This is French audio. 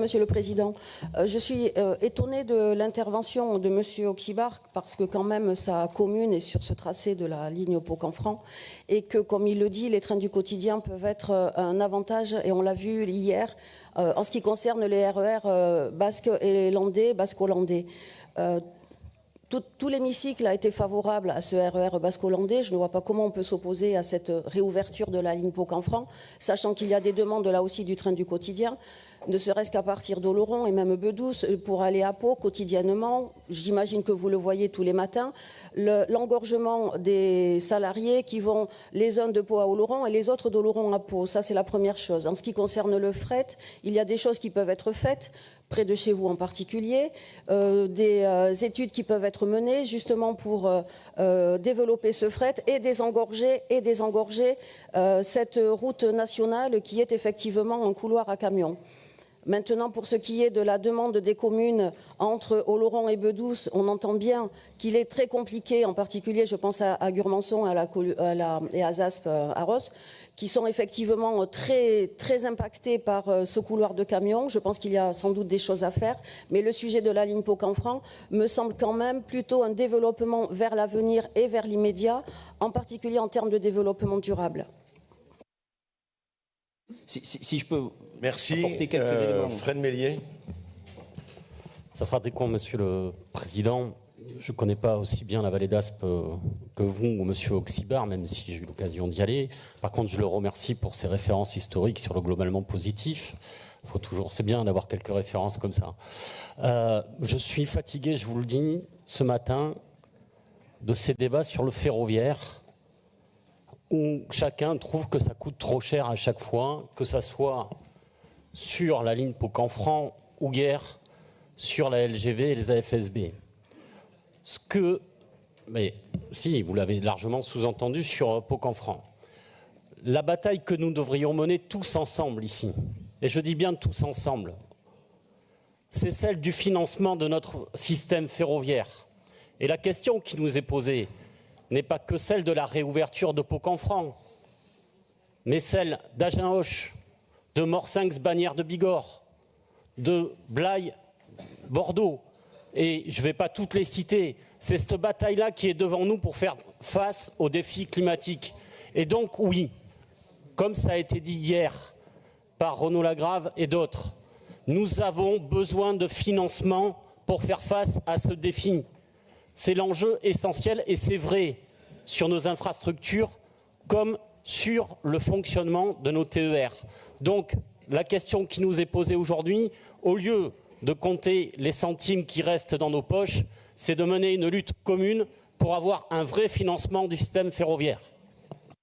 Monsieur le Président. Je suis étonnée de l'intervention de Monsieur Auxibard parce que quand même sa commune est sur ce tracé de la ligne Pau-Canfranc et que, comme il le dit, les trains du quotidien peuvent être un avantage et on l'a vu hier en ce qui concerne les RER basques et landais, basco-landais. Tout l'hémicycle a été favorable à ce RER basco-landais. Je ne vois pas comment on peut s'opposer à cette réouverture de la ligne Pau-Canfranc, sachant qu'il y a des demandes là aussi du train du quotidien, ne serait-ce qu'à partir d'Oloron et même Bedouce, pour aller à Pau quotidiennement. J'imagine que vous le voyez tous les matins, l'engorgement des salariés qui vont les uns de Pau à Oloron et les autres d'Oloron à Pau. Ça, c'est la première chose. En ce qui concerne le fret, il y a des choses qui peuvent être faites, près de chez vous en particulier, des études qui peuvent être menées justement pour développer ce fret et désengorger cette route nationale qui est effectivement un couloir à camions. Maintenant, pour ce qui est de la demande des communes entre Oloron et Bedouce, on entend bien qu'il est très compliqué, en particulier je pense à Gurmançon et à Zasp, à Ross, qui sont effectivement très impactés par ce couloir de camions. Je pense qu'il y a sans doute des choses à faire, mais le sujet de la ligne Pau-Canfranc me semble quand même plutôt un développement vers l'avenir et vers l'immédiat, en particulier en termes de développement durable. Si je peux apporter quelques éléments. Fred Mélier. Ça sera très court, Monsieur le Président. Je ne connais pas aussi bien la vallée d'Aspe que vous ou Monsieur Auxibard, même si j'ai eu l'occasion d'y aller. Par contre, je le remercie pour ses références historiques sur le globalement positif. C'est bien d'avoir quelques références comme ça. Je suis fatigué, je vous le dis, ce matin, de ces débats sur le ferroviaire, où chacun trouve que ça coûte trop cher à chaque fois, que ça soit sur la ligne Pau-Canfranc ou guère sur la LGV et les AFSB. Mais si, vous l'avez largement sous-entendu sur Pau-Canfranc. La bataille que nous devrions mener tous ensemble ici, et je dis bien tous ensemble, c'est celle du financement de notre système ferroviaire. Et la question qui nous est posée n'est pas que celle de la réouverture de Pau-Canfranc, mais celle d'Agen-Hoche, de Morsinx-Bagnères de Bigorre, de Blaye-Bordeaux, et je ne vais pas toutes les citer. C'est cette bataille-là qui est devant nous pour faire face aux défis climatiques. Et donc, oui, comme ça a été dit hier par Renaud Lagrave et d'autres, nous avons besoin de financement pour faire face à ce défi. C'est l'enjeu essentiel et c'est vrai sur nos infrastructures comme sur le fonctionnement de nos TER. Donc, la question qui nous est posée aujourd'hui, au lieu de compter les centimes qui restent dans nos poches, c'est de mener une lutte commune pour avoir un vrai financement du système ferroviaire.